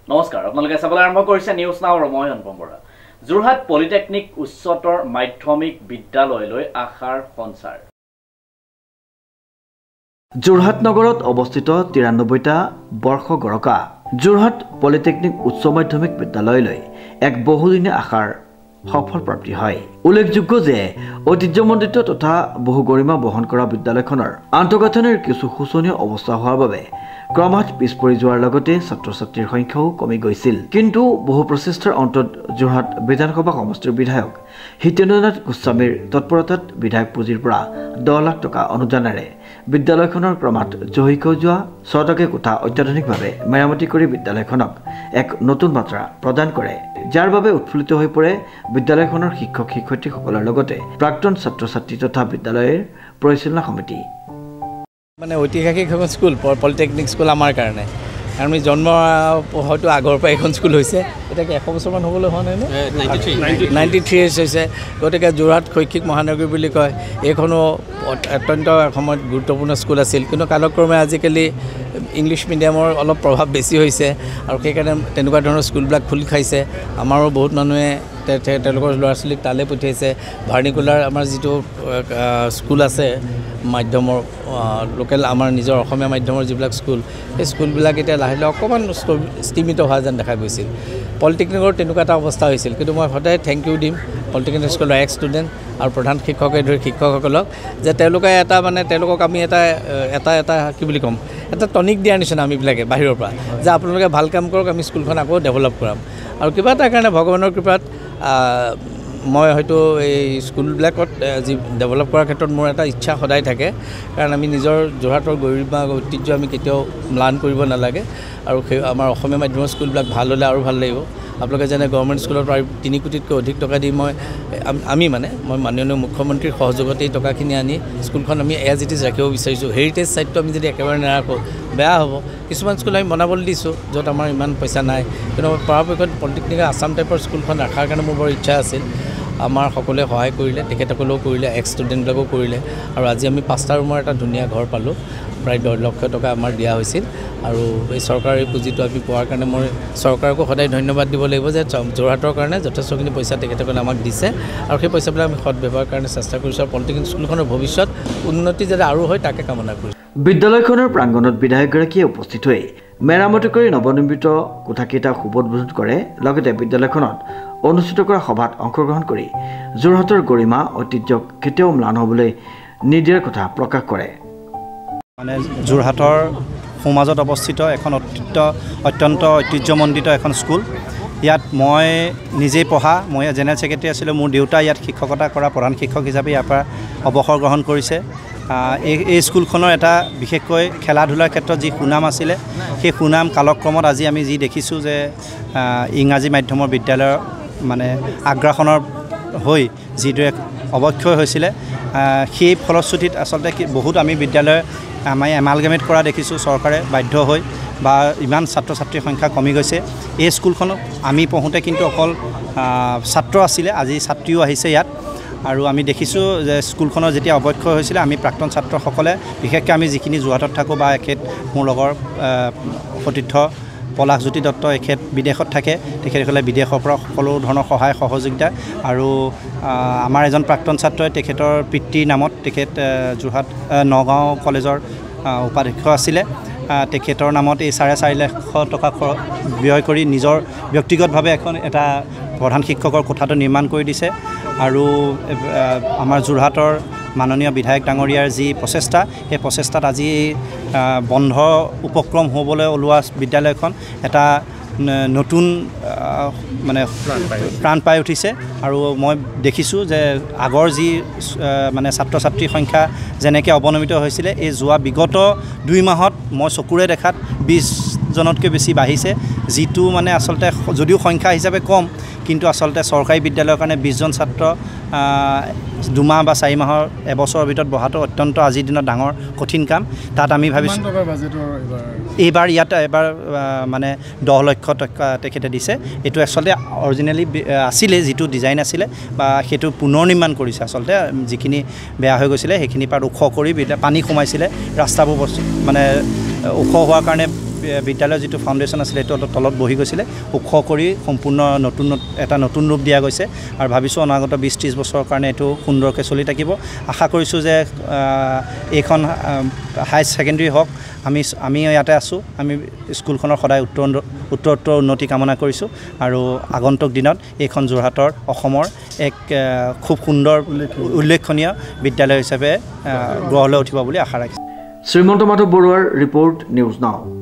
নমস্কাৰ আপোনালোকে চাবলৈ আৰম্ভ কৰিছে নিউজ নাও আৰু মই অনুপম বৰা। যোৰহাট পলিটেকনিক উচ্চতৰ মাধ্যমিক বিদ্যালয়লৈ আশাৰ সঞ্চাৰ। যোৰহাট নগৰত অৱস্থিত 93টা বৰ্ষ গৰকা যোৰহাট পলিটেকনিক উচ্চ মাধ্যমিক বিদ্যালয়লৈ এক বহুদিনীয়া আশাৰ সফল প্ৰাপ্তি হয়। উল্লেখযোগ্য যে ঐতিহ্যমণ্ডিত তথা বহু গৰিমা বহন কৰা বিদ্যালয়খনৰ আন্তঃগাঁথনিৰ কিছু শোচনীয় অৱস্থা হোৱাৰ বাবে ক্ৰমাৎ পিছ পৰি যোৱাৰ লগতে ছাত্ৰ ছাত্ৰীৰ সংখ্যাও কমি গৈছিল। কিন্তু বহু প্ৰচেষ্টাৰ অন্তত যোৰহাট বিধানসভা সমষ্টিৰ বিধায়ক হিতেন্দ্ৰনাথ গোস্বামীৰ তৎপৰতাত বিধায়ক পুঁজিৰ পৰা 10 লাখ টকা অনুদানেৰে বিদ্যালয়খনৰ ক্ৰমাৎ জহি যোৱা 6টকীয়া কোঠা অত্যাধুনিকভাৱে মেৰামতি কৰি বিদ্যালয়খনক এক নতুন মাত্ৰা প্ৰদান কৰে, যাৰ বাবে উৎফুল্লিত হৈ পৰে বিদ্যালয়খনৰ শিক্ষক শিক্ষয়িত্ৰীসকলৰ লগতে প্ৰাক্তন ছাত্ৰ ছাত্ৰী তথা বিদ্যালয়ৰ পৰিচালনা সমিতি। মানে ঐতিহাসিক এখন স্কুল পলিটেকনিক স্কুল আমাৰ কাৰণে, কাৰণ আমি জন্ম হয়তো আগৰ পৰা এখন স্কুল হৈছে, এতিয়া 100 বছৰমান হ'বলৈ হোৱা নাই ন, 93 ইয়েৰ্ছ হৈছে। গতিকে যোৰহাট শৈক্ষিক মহানগৰী বুলি কয়, এইখনো অত্যন্ত সময়ত গুৰুত্বপূৰ্ণ স্কুল আছিল। কিন্তু কালক্ৰমে আজিকালি ইংলিছ মিডিয়ামৰ অলপ প্ৰভাৱ বেছি হৈছে আৰু সেইকাৰণে তেনেকুৱা ধৰণৰ স্কুলবিলাক খোল খাইছে। আমাৰো বহুত মানুহে তেওঁলোকৰ ল'ৰা ছোৱালীক তালৈ পঠিয়াইছে। ভাৰ্ণিকুলাৰ আমাৰ যিটো স্কুল আছে মাধ্যমৰ লোকেল আমাৰ নিজৰ অসমীয়া মাধ্যমৰ যিবিলাক স্কুল, সেই স্কুলবিলাক এতিয়া লাহে লাহে অকণমান স্তিমিত হোৱা যেন দেখা গৈছিল। পলিটেকনিকৰ তেনেকুৱা এটা অৱস্থা হৈছিল। কিন্তু মই সদায় থেংক ইউ দিম পলিটেকনিক স্কুলৰ এক্স ষ্টুডেণ্ট আৰু প্ৰধান শিক্ষকে ধৰি শিক্ষকসকলক, যে তেওঁলোকে তেওঁলোকক আমি এটা কি বুলি ক'ম, এটা টনিক দিয়াৰ নিচিনা আমিবিলাকে বাহিৰৰ পৰা, যে আপোনালোকে ভাল কাম কৰক, আমি স্কুলখন আকৌ ডেভেলপ কৰাম। আৰু কিবা এটা কাৰণে ভগৱানৰ কৃপাত মই হয়তো এই স্কুলবিলাকত যি ডেভেলপ কৰাৰ ক্ষেত্ৰত মোৰ এটা ইচ্ছা সদায় থাকে, কাৰণ আমি নিজৰ যোৰহাটৰ গৰিমা ঐতিহ্য আমি কেতিয়াও ম্লান কৰিব নালাগে। আৰু সেই আমাৰ অসমীয়া মাধ্যমৰ স্কুলবিলাক ভাল হ'লে আৰু ভাল লাগিব। আপোনালোকে যেনে গভৰ্ণমেণ্ট স্কুলত প্ৰায় 3 কোটিতকৈ অধিক টকা দি মই মাননীয় মুখ্যমন্ত্ৰীৰ সহযোগতে এই টকাখিনি আনি স্কুলখন আমি এজ ইট ইজ ৰাখিব বিচাৰিছোঁ। হেৰিটেজ ছাইডটো আমি যদি একেবাৰে নাৰাখোঁ বেয়া হ'ব। কিছুমান স্কুল আমি বনাবলৈ দিছোঁ য'ত আমাৰ ইমান পইচা নাই, কিন্তু পৰাপক্ষত পলিটেকনিক আছাম টাইপৰ স্কুলখন ৰখাৰ কাৰণে মোৰ বৰ ইচ্ছা আছিল। আমাৰ সকলোৱে সহায় কৰিলে, তেখেতসকলেও কৰিলে, এক্স ষ্টুডেণ্টবিলাকেও কৰিলে। আৰু আজি আমি 5টা ৰুমৰ এটা ধুনীয়া ঘৰ পালোঁ, প্ৰায় 10 লাখ টকা আমাৰ দিয়া হৈছিল। আৰু এই চৰকাৰী পুঁজিটো আমি পোৱাৰ কাৰণে মই চৰকাৰকো সদায় ধন্যবাদ দিব লাগিব, যে যোৰহাটৰ কাৰণে যথেষ্টখিনি পইচা তেখেতসকলে আমাক দিছে আৰু সেই পইচাবিলাক আমি সৎ ব্যৱহাৰৰ কাৰণে চেষ্টা কৰিছোঁ। আৰু পলিটেকনিক স্কুলখনৰ ভৱিষ্যত উন্নতি যাতে আৰু হয় তাকে কামনা কৰিছোঁ। বিদ্যালয়খনৰ প্ৰাংগণত বিধায়কগৰাকীয়ে উপস্থিত হৈ মেৰামতি কৰি নৱনিৰ্মিত কোঠাকেইটা শুভোদ্বোধন কৰে। লগতে বিদ্যালয়খনত অনুষ্ঠিত কৰা সভাত অংশগ্ৰহণ কৰি যোৰহাটৰ গৰিমা ঐতিহ্যক কেতিয়াও ম্লান হ'বলৈ নিদিয়াৰ কথা প্ৰকাশ কৰে। মানে যোৰহাটৰ সমাজত অৱস্থিত এখন অত্যন্ত ঐতিহ্যমণ্ডিত এখন স্কুল। ইয়াত মই নিজেই পঢ়া, মই জেনেৰেল ছেক্ৰেটাৰী আছিলোঁ। মোৰ দেউতা ইয়াত শিক্ষকতা কৰা প্ৰধান শিক্ষক হিচাপে ইয়াৰ পৰা অৱসৰ গ্ৰহণ কৰিছে। এই স্কুলখনৰ এটা বিশেষকৈ খেলা ধূলাৰ ক্ষেত্ৰত যি সুনাম আছিলে, সেই সুনাম কালক্ৰমত আজি আমি যি দেখিছোঁ যে ইংৰাজী মাধ্যমৰ বিদ্যালয়ৰ মানে আগ্ৰাসনৰ হৈ যিদৰে অৱক্ষয় হৈছিলে, সেই ফলশ্ৰুতিত আচলতে বহুত আমি বিদ্যালয় আমি এমালগেমেট কৰা দেখিছোঁ চৰকাৰে বাধ্য হৈ, বা ইমান ছাত্ৰ ছাত্ৰীৰ সংখ্যা কমি গৈছে। এই স্কুলখনত আমি পঢ়োঁতে কিন্তু অকল ছাত্ৰ আছিলে, আজি ছাত্ৰীও আহিছে ইয়াত। আৰু আমি দেখিছোঁ যে স্কুলখনৰ যেতিয়া অৱক্ষয় হৈছিলে, আমি প্ৰাক্তন ছাত্ৰসকলে, বিশেষকৈ আমি যিখিনি যোৰহাটত থাকোঁ, বা এখেত মোৰ লগৰ সতীৰ্থ পলাশজ্যোতি দত্ত এখেত বিদেশত থাকে, তেখেতসকলে বিদেশৰ পৰা সকলো ধৰণৰ সহায় সহযোগিতা। আৰু আমাৰ এজন প্ৰাক্তন ছাত্ৰই তেখেতৰ পিতৃৰ নামত, তেখেত যোৰহাট নগাঁও কলেজৰ উপাধ্যক্ষ আছিলে, তেখেতৰ নামত এই 4.5 লাখ টকা ব্যয় কৰি নিজৰ ব্যক্তিগতভাৱে এটা প্ৰধান শিক্ষকৰ কোঠাটো নিৰ্মাণ কৰি দিছে। আৰু আমাৰ যোৰহাটৰ মাননীয় বিধায়ক ডাঙৰীয়াৰ যি প্ৰচেষ্টা, সেই প্ৰচেষ্টাত আজি বন্ধ উপক্ৰম হ'বলৈ ওলোৱা বিদ্যালয়খন এটা নতুন মানে প্ৰাণ পাই উঠিছে। আৰু মই দেখিছোঁ যে আগৰ যি মানে ছাত্ৰ ছাত্ৰীৰ সংখ্যা যেনেকৈ অৱনমিত হৈছিলে, এই যোৱা বিগত 2 মাহত মই চকুৰে দেখাত 20জনতকৈ বেছি বাঢ়িছে, যিটো মানে আচলতে যদিও সংখ্যা হিচাপে কম, কিন্তু আচলতে চৰকাৰী বিদ্যালয়ৰ কাৰণে 20জন ছাত্ৰ 2 মাহ বা 4 মাহৰ এবছৰৰ ভিতৰত বহাটো অত্যন্ত আজিৰ দিনত ডাঙৰ কঠিন কাম। তাত আমি ভাবিছোঁ এইবাৰ মানে 10 লক্ষ টকা তেখেতে দিছে। এইটো আচলতে অৰিজিনেলি আছিলে, যিটো ডিজাইন আছিলে, বা সেইটো পুনৰ নিৰ্মাণ কৰিছে। আচলতে যিখিনি বেয়া হৈ গৈছিলে সেইখিনি পাত ওখ কৰি পানী সোমাইছিলে, ৰাস্তাবোৰ মানে ওখ হোৱাৰ কাৰণে বিদ্যালয়ৰ যিটো ফাউণ্ডেশ্যন আছিলে সেইটো অলপ তলত বহি গৈছিলে ওখ কৰি সম্পূৰ্ণ এটা নতুন ৰূপ দিয়া গৈছে আৰু ভাবিছোঁ অনাগত 20-30 বছৰৰ কাৰণে এইটো সুন্দৰকৈ চলি থাকিব আশা কৰিছোঁ যে এইখন হাই ছেকেণ্ডেৰী হওক আমি ইয়াতে আছোঁ আমি স্কুলখনৰ সদায় উত্তৰোত্তৰ উন্নতি কামনা কৰিছোঁ আৰু আগন্তুক দিনত এইখন যোৰহাটৰ অসমৰ এক খুব সুন্দৰ উল্লেখনীয় বিদ্যালয় হিচাপে গঢ় লৈ উঠিব বুলি আশা ৰাখিছোঁ শ্ৰীমন্ত মাধৱ বৰুৱাৰ ৰিপৰ্ট নিউজ নাও